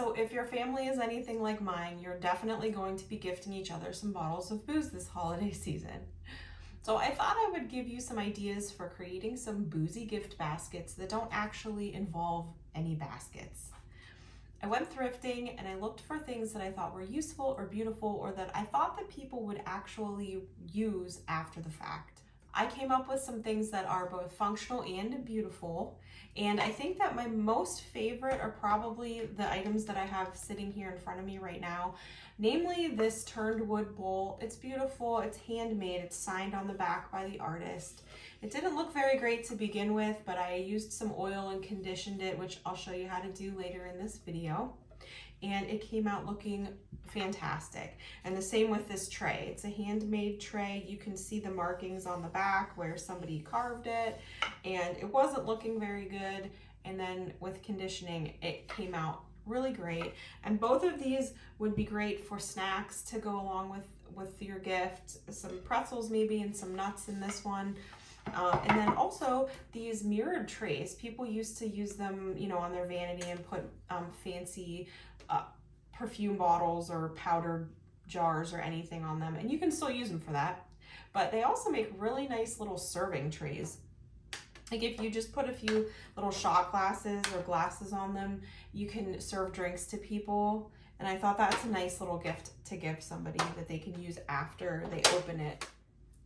So if your family is anything like mine, you're definitely going to be gifting each other some bottles of booze this holiday season. So I thought I would give you some ideas for creating some boozy gift baskets that don't actually involve any baskets. I went thrifting and I looked for things that I thought were useful or beautiful or that I thought that people would actually use after the fact. I came up with some things that are both functional and beautiful, and I think that my most favorite are probably the items that I have sitting here in front of me right now, namely this turned wood bowl. It's beautiful, it's handmade, it's signed on the back by the artist. It didn't look very great to begin with, but I used some oil and conditioned it, which I'll show you how to do later in this video. And it came out looking fantastic. And the same with this tray. It's a handmade tray. You can see the markings on the back where somebody carved it, and it wasn't looking very good. And then with conditioning, it came out really great. And both of these would be great for snacks to go along with your gift. Some pretzels maybe and some nuts in this one. And then also these mirrored trays. People used to use them, you know, on their vanity and put fancy perfume bottles or powdered jars or anything on them. And you can still use them for that. But they also make really nice little serving trays. Like if you just put a few little shot glasses or glasses on them, you can serve drinks to people. And I thought that's a nice little gift to give somebody that they can use after they open it.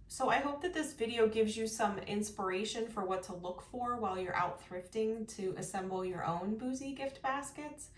So I hope that this video gives you some inspiration for what to look for while you're out thrifting to assemble your own boozy gift baskets.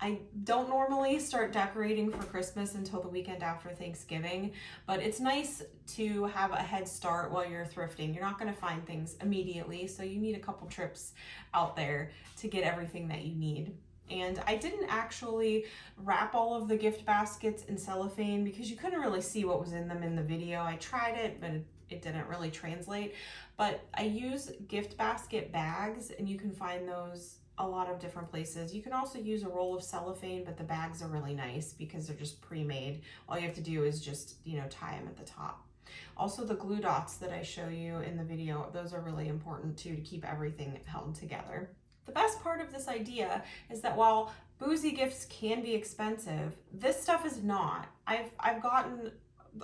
I don't normally start decorating for Christmas until the weekend after Thanksgiving, but it's nice to have a head start while you're thrifting. You're not going to find things immediately, so you need a couple trips out there to get everything that you need. And I didn't actually wrap all of the gift baskets in cellophane because you couldn't really see what was in them in the video. I tried it, but it didn't really translate. But I use gift basket bags, and you can find those a lot of different places. You can also use a roll of cellophane, but the bags are really nice because they're just pre-made. All you have to do is just, you know, tie them at the top. Also the glue dots that I show you in the video, those are really important too to keep everything held together. The best part of this idea is that while boozy gifts can be expensive, this stuff is not. I've gotten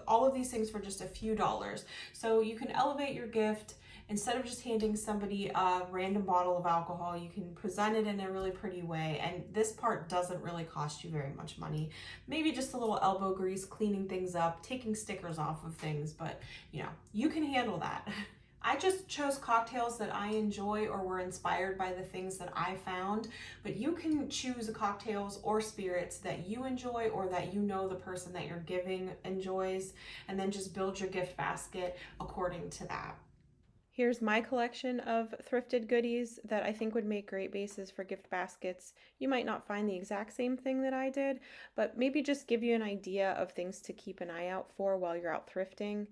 all of these things for just a few dollars. So you can elevate your gift. Instead of just handing somebody a random bottle of alcohol, you can present it in a really pretty way. And this part doesn't really cost you very much money. Maybe just a little elbow grease, cleaning things up, taking stickers off of things, but you know, you can handle that. I just chose cocktails that I enjoy or were inspired by the things that I found, but you can choose cocktails or spirits that you enjoy or that you know the person that you're giving enjoys, and then just build your gift basket according to that. Here's my collection of thrifted goodies that I think would make great bases for gift baskets. You might not find the exact same thing that I did, but maybe just give you an idea of things to keep an eye out for while you're out thrifting.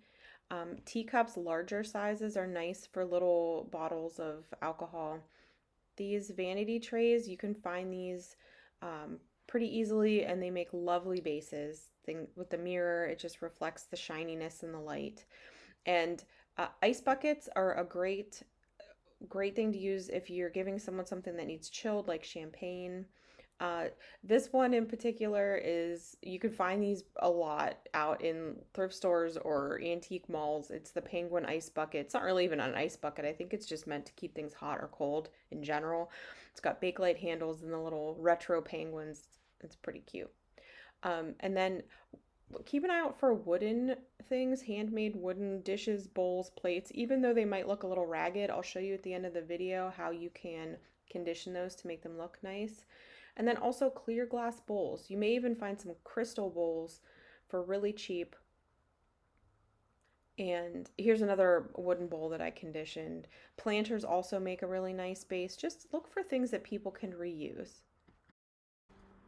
Teacups, larger sizes, are nice for little bottles of alcohol. These vanity trays, you can find these pretty easily, and they make lovely bases. With the mirror, it just reflects the shininess and the light. And ice buckets are a great thing to use if you're giving someone something that needs chilled, like champagne. This one in particular is, you can find these a lot out in thrift stores or antique malls. It's the penguin ice bucket. It's not really even an ice bucket. I think it's just meant to keep things hot or cold in general. It's got Bakelite handles and the little retro penguins. It's pretty cute. And then keep an eye out for wooden things, handmade wooden dishes, bowls, plates. Even though they might look a little ragged, I'll show you at the end of the video how you can condition those to make them look nice. And then also clear glass bowls. You may even find some crystal bowls for really cheap. And here's another wooden bowl that I conditioned. Planters also make a really nice base. Just look for things that people can reuse.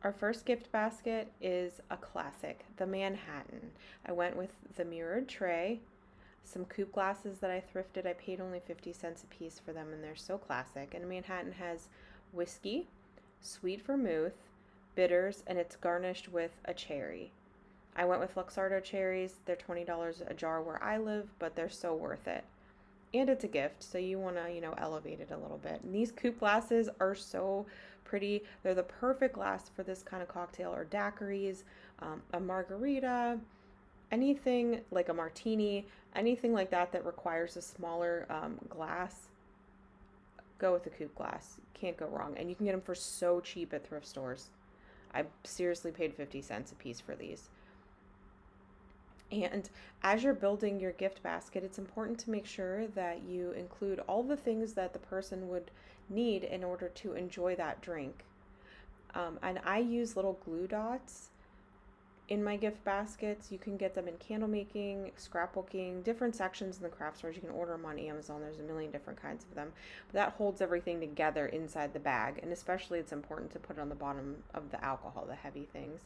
Our first gift basket is a classic, the Manhattan. I went with the mirrored tray, some coupe glasses that I thrifted. I paid only 50 cents a piece for them, and they're so classic. And Manhattan has whiskey, sweet vermouth, bitters, and it's garnished with a cherry. I went with Luxardo cherries. They're $20 a jar where I live, but they're so worth it. and it's a gift, so you want to, elevate it a little bit. And these coupe glasses are so pretty. They're the perfect glass for this kind of cocktail, or daiquiris, a margarita, anything like a martini, anything like that that requires a smaller glass. Go with the coupe glass. Can't go wrong. And you can get them for so cheap at thrift stores. I seriously paid 50 cents a piece for these. And as you're building your gift basket, it's important to make sure that you include all the things that the person would need in order to enjoy that drink. And I use little glue dots in my gift baskets. You can get them in candle making, scrapbooking, different sections in the craft stores. You can order them on Amazon. There's a million different kinds of them. But that holds everything together inside the bag. And especially it's important to put it on the bottom of the alcohol, the heavy things.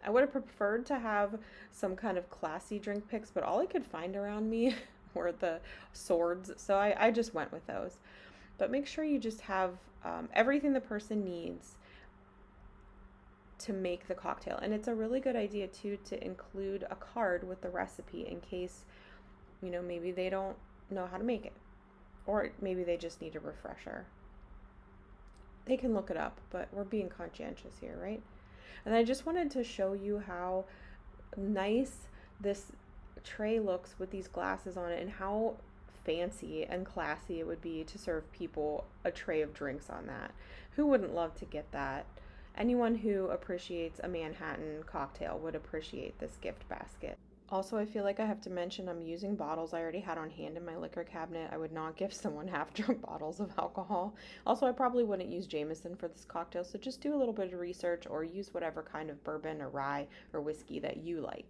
I would have preferred to have some kind of classy drink picks, but all I could find around me were the swords. So I just went with those. But make sure you just have everything the person needs to make the cocktail. And it's a really good idea too to include a card with the recipe in case, maybe they don't know how to make it, or maybe they just need a refresher. They can look it up, but we're being conscientious here, right? And I just wanted to show you how nice this tray looks with these glasses on it, and how fancy and classy it would be to serve people a tray of drinks on that. Who wouldn't love to get that? Anyone who appreciates a Manhattan cocktail would appreciate this gift basket. Also, I feel like I have to mention I'm using bottles I already had on hand in my liquor cabinet. I would not give someone half-drunk bottles of alcohol. Also, I probably wouldn't use Jameson for this cocktail, so just do a little bit of research or use whatever kind of bourbon or rye or whiskey that you like.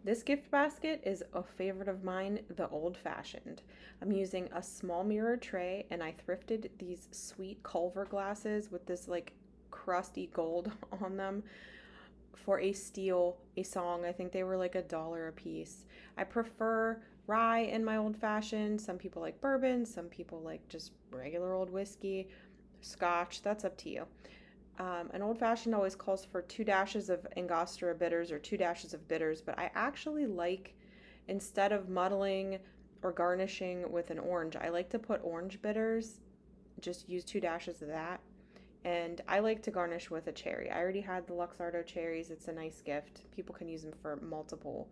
This gift basket is a favorite of mine, the Old Fashioned. I'm using a small mirror tray, and I thrifted these sweet Culver glasses with this like crusty gold on them for a song. I think they were like $1 a piece. I prefer rye in my Old Fashioned. Some people like bourbon, some people like just regular old whiskey, scotch. That's up to you. An Old Fashioned always calls for 2 dashes of Angostura bitters or 2 dashes of bitters, but I actually like, instead of muddling or garnishing with an orange, I like to put orange bitters. Just use 2 dashes of that. And I like to garnish with a cherry. I already had the Luxardo cherries. It's a nice gift. People can use them for multiple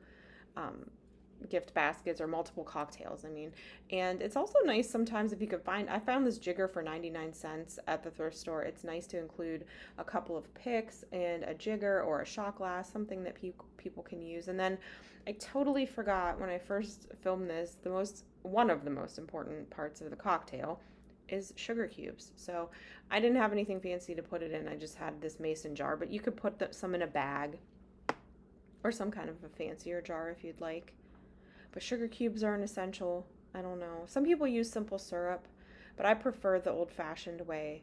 gift baskets or multiple cocktails, And it's also nice sometimes if you could find, I found this jigger for 99 cents at the thrift store. It's nice to include a couple of picks and a jigger or a shot glass, something that people can use. And then I totally forgot when I first filmed this, one of the most important parts of the cocktail is sugar cubes. So I didn't have anything fancy to put it in. I just had this mason jar, but you could put some in a bag or some kind of a fancier jar if you'd like. But sugar cubes are an essential. I don't know. Some people use simple syrup, but I prefer the old-fashioned way,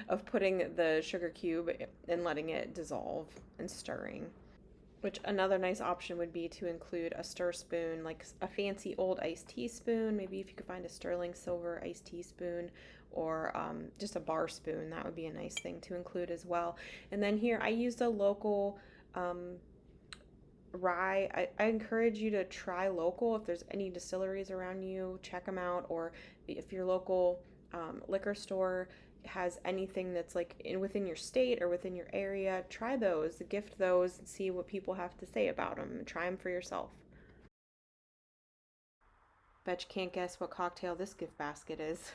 of putting the sugar cube and letting it dissolve and stirring. Which another nice option would be to include a stir spoon, like a fancy old iced tea spoon. Maybe if you could find a sterling silver iced tea spoon, or just a bar spoon, that would be a nice thing to include as well. And then here I used a local rye. I encourage you to try local. If there's any distilleries around you, check them out. Or if your local liquor store has anything that's like within your state or within your area, try those, gift those, and see what people have to say about them, and try them for yourself. Bet you can't guess what cocktail this gift basket is.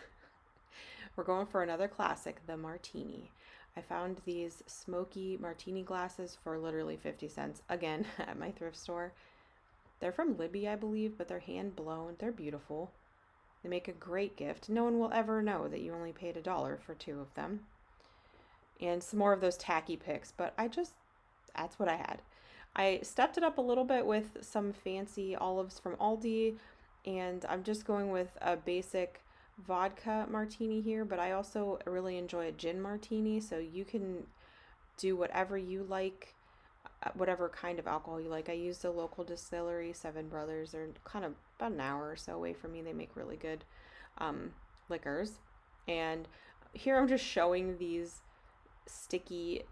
We're going for another classic, the martini. I found these smoky martini glasses for literally 50 cents, again, at my thrift store. They're from Libby, I believe, but they're hand blown. They're beautiful. They make a great gift. No one will ever know that you only paid $1 for 2 of them. And some more of those tacky picks, but that's what I had. I stepped it up a little bit with some fancy olives from Aldi, and I'm just going with a basic vodka martini here, but I also really enjoy a gin martini, so you can do whatever you like, whatever kind of alcohol you like. I used a local distillery, Seven Brothers. They're kind of about an hour or so away from me. They make really good liquors. And here I'm just showing these sticky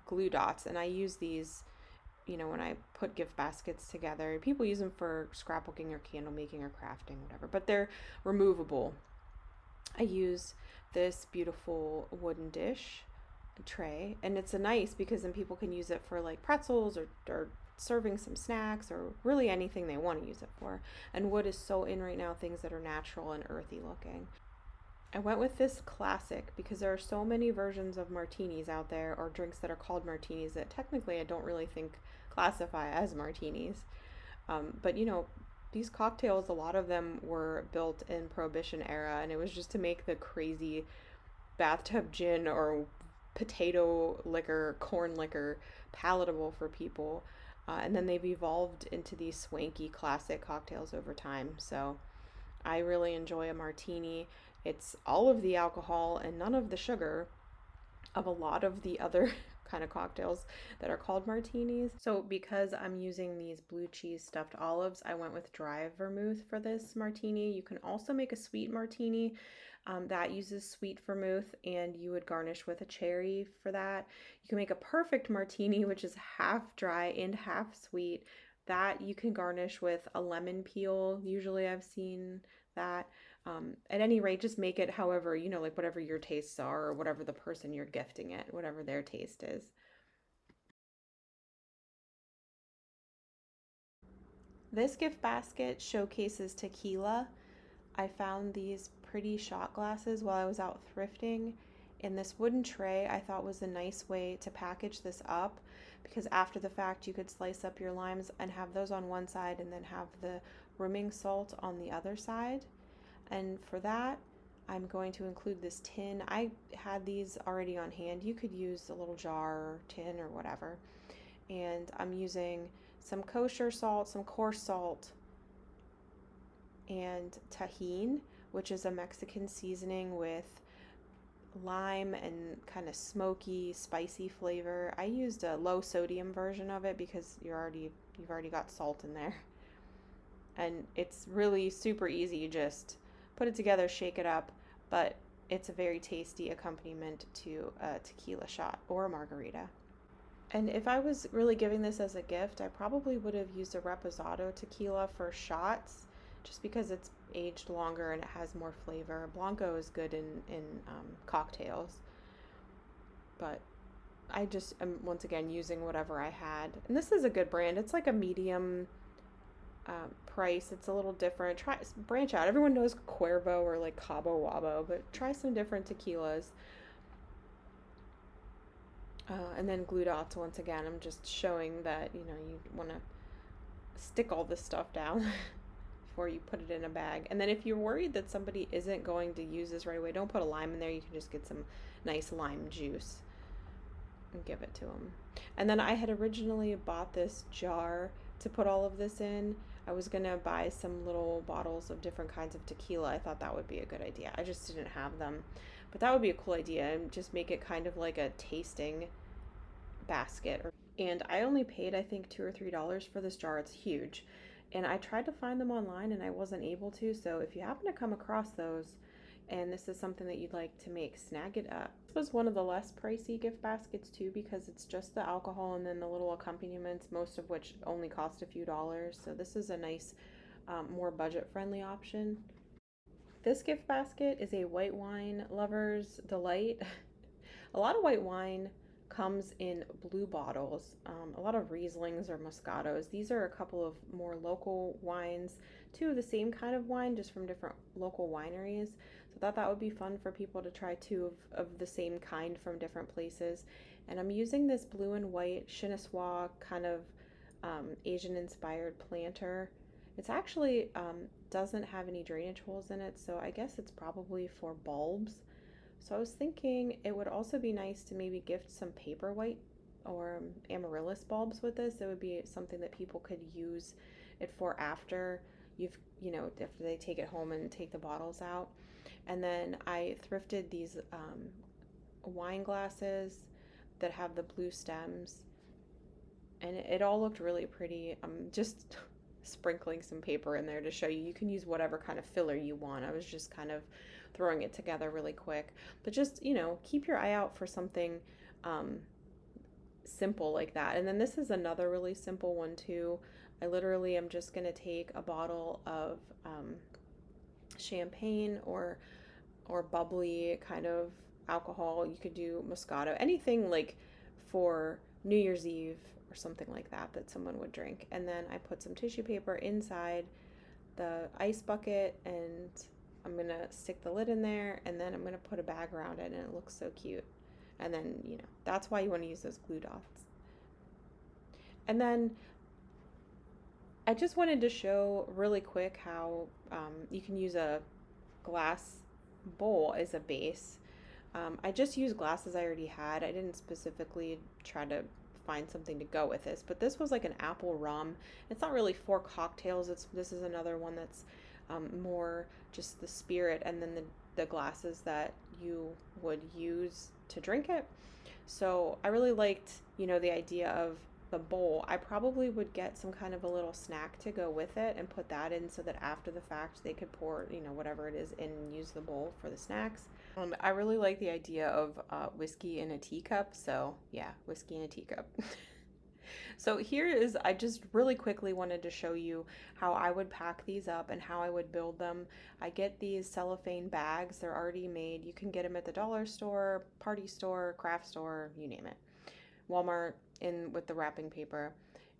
glue dots, and I use these when I put gift baskets together. People use them for scrapbooking or candle making or crafting, whatever, but they're removable. I use this beautiful wooden dish tray, and it's a nice because then people can use it for like pretzels or serving some snacks or really anything they want to use it for. And wood is so in right now, things that are natural and earthy looking. I went with this classic because there are so many versions of martinis out there, or drinks that are called martinis, that technically I don't really think classify as martinis. But these cocktails, a lot of them were built in Prohibition era, and it was just to make the crazy bathtub gin or potato liquor, corn liquor palatable for people. And then they've evolved into these swanky classic cocktails over time. So I really enjoy a martini. It's all of the alcohol and none of the sugar of a lot of the other kind of cocktails that are called martinis. So because I'm using these blue cheese stuffed olives, I went with dry vermouth for this martini. You can also make a sweet martini that uses sweet vermouth, and you would garnish with a cherry for that. You can make a perfect martini, which is half dry and half sweet. That you can garnish with a lemon peel. Usually I've seen that. At any rate, just make it however, like whatever your tastes are, or whatever the person you're gifting it, whatever their taste is. This gift basket showcases tequila. I found these pretty shot glasses while I was out thrifting, and this wooden tray I thought was a nice way to package this up, because after the fact you could slice up your limes and have those on one side and then have the rimming salt on the other side. And for that, I'm going to include this tin. I had these already on hand. You could use a little jar or tin or whatever. And I'm using some kosher salt, some coarse salt, and tahine, which is a Mexican seasoning with lime and kind of smoky, spicy flavor. I used a low sodium version of it because you've already got salt in there. And it's really super easy. You just put it together, shake it up, but it's a very tasty accompaniment to a tequila shot or a margarita. And if I was really giving this as a gift, I probably would have used a Reposado tequila for shots, just because it's aged longer and it has more flavor. Blanco is good in cocktails, but I just am once again using whatever I had. And this is a good brand. It's like a medium price. It's a little different. Try branch out. Everyone knows Cuervo or like Cabo Wabo, but try some different tequilas. And then glue dots once again. I'm just showing that you want to stick all this stuff down before you put it in a bag. And then if you're worried that somebody isn't going to use this right away, don't put a lime in there. You can just get some nice lime juice and give it to them. And then I had originally bought this jar to put all of this in. I was gonna buy some little bottles of different kinds of tequila. I thought that would be a good idea. I just didn't have them, but that would be a cool idea, and just make it kind of like a tasting basket. And I only paid, I think, $2 or $3 for this jar. It's huge, and I tried to find them online and I wasn't able to. So if you happen to come across those, and this is something that you'd like to make, snag it up. This was one of the less pricey gift baskets too, because it's just the alcohol and then the little accompaniments, most of which only cost a few dollars. So this is a nice, more budget-friendly option. This gift basket is a white wine lover's delight. A lot of white wine comes in blue bottles, a lot of Rieslings or Moscatos. These are a couple of more local wines, two of the same kind of wine, just from different local wineries. So I thought that would be fun for people to try two of the same kind from different places. And I'm using this blue and white Chinois kind of Asian inspired planter. It's actually doesn't have any drainage holes in it, so I guess it's probably for bulbs. So I was thinking it would also be nice to maybe gift some paper white or amaryllis bulbs with this. It would be something that people could use it for after after they take it home and take the bottles out. And then I thrifted these wine glasses that have the blue stems, and it all looked really pretty. I'm just sprinkling some paper in there to show you can use whatever kind of filler you want. I was just kind of throwing it together really quick, but just keep your eye out for something simple like that. And then this is another really simple one too. I literally am just going to take a bottle of champagne or bubbly kind of alcohol. You could do Moscato, anything like for New Year's Eve or something like that that someone would drink. And then I put some tissue paper inside the ice bucket, and I'm gonna stick the lid in there, and then I'm gonna put a bag around it, and it looks so cute. And then, that's why you want to use those glue dots. And then I just wanted to show really quick how you can use a glass bowl as a base. I just used glasses I already had. I didn't specifically try to find something to go with this, but this was like an apple rum. It's not really for cocktails. This is another one that's more just the spirit, and then the glasses that you would use to drink it. So I really liked, the idea of the bowl. I probably would get some kind of a little snack to go with it and put that in so that after the fact they could pour, whatever it is in and use the bowl for the snacks. I really like the idea of whiskey in a teacup. So yeah, whiskey in a teacup. So here is, I just really quickly wanted to show you how I would pack these up and how I would build them. I get these cellophane bags. They're already made. You can get them at the dollar store, party store, craft store, you name it. Walmart in with the wrapping paper.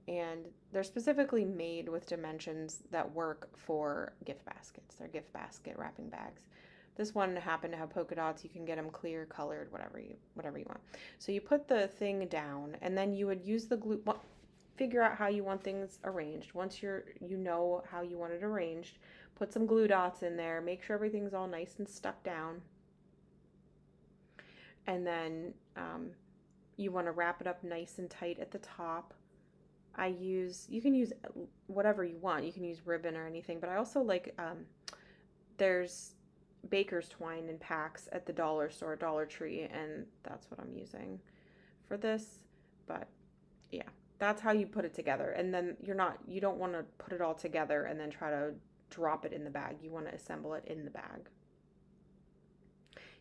And they're specifically made with dimensions that work for gift baskets. They're gift basket wrapping bags. This one happened to have polka dots. You can get them clear, colored, whatever you want. So you put the thing down, and then you would use the glue. Well, figure out how you want things arranged. Once you know how you want it arranged, put some glue dots in there. Make sure everything's all nice and stuck down. And then you want to wrap it up nice and tight at the top. You can use whatever you want. You can use ribbon or anything, but I also like, there's baker's twine in packs at the dollar store, Dollar Tree, and that's what I'm using for this. But yeah, that's how you put it together. And then you don't want to put it all together and then try to drop it in the bag. You want to assemble it in the bag.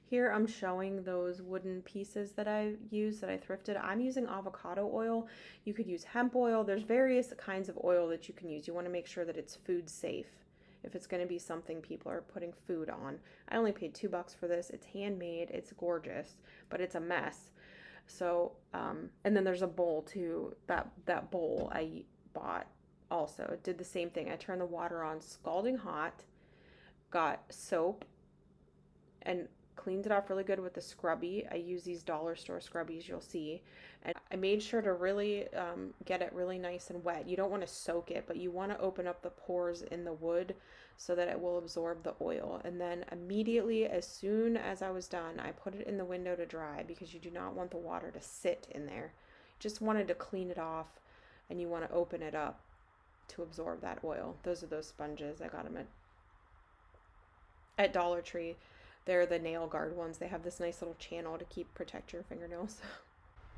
Here I'm showing those wooden pieces that I used, that I thrifted. I'm using avocado oil. You could use hemp oil. There's various kinds of oil that you can use. You want to make sure that it's food safe if it's going to be something people are putting food on. I only paid $2 for this. It's handmade. It's gorgeous, but it's a mess. So, and then there's a bowl too. That bowl I bought also. It did the same thing. I turned the water on scalding hot, got soap, and cleaned it off really good with the scrubby. I use these dollar store scrubbies, you'll see. And I made sure to really get it really nice and wet. You don't want to soak it, but you want to open up the pores in the wood so that it will absorb the oil. And then immediately, as soon as I was done, I put it in the window to dry, because you do not want the water to sit in there. Just wanted to clean it off, and you want to open it up to absorb that oil. Those are those sponges. I got them at Dollar Tree. They're the nail guard ones. They have this nice little channel to protect your fingernails.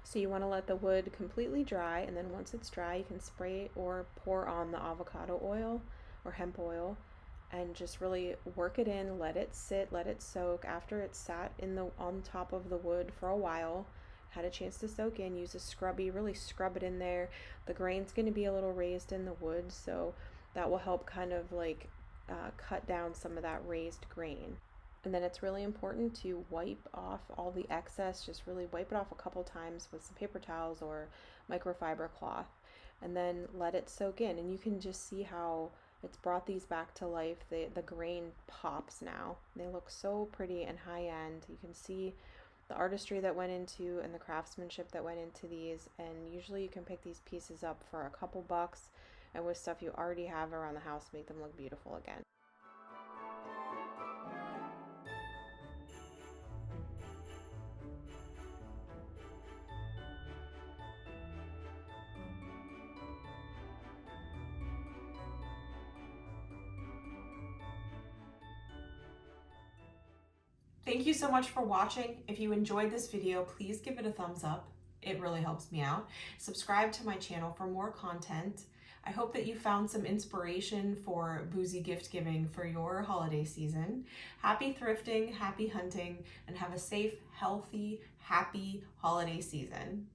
So you want to let the wood completely dry, and then once it's dry, you can spray or pour on the avocado oil or hemp oil and just really work it in, let it sit, let it soak. After it's sat on top of the wood for a while, had a chance to soak in, use a scrubby, really scrub it in there. The grain's going to be a little raised in the wood, so that will help kind of like cut down some of that raised grain. And then it's really important to wipe off all the excess. Just really wipe it off a couple times with some paper towels or microfiber cloth, and then let it soak in. And you can just see how it's brought these back to life. The grain pops now. They look so pretty and high end. You can see the artistry that went into and the craftsmanship that went into these. And usually you can pick these pieces up for a couple bucks, and with stuff you already have around the house, make them look beautiful again. Thank you so much for watching. If you enjoyed this video, please give it a thumbs up. It really helps me out. Subscribe to my channel for more content. I hope that you found some inspiration for Boozy gift giving for your holiday season. Happy thrifting, happy hunting, and have a safe, healthy, happy holiday season.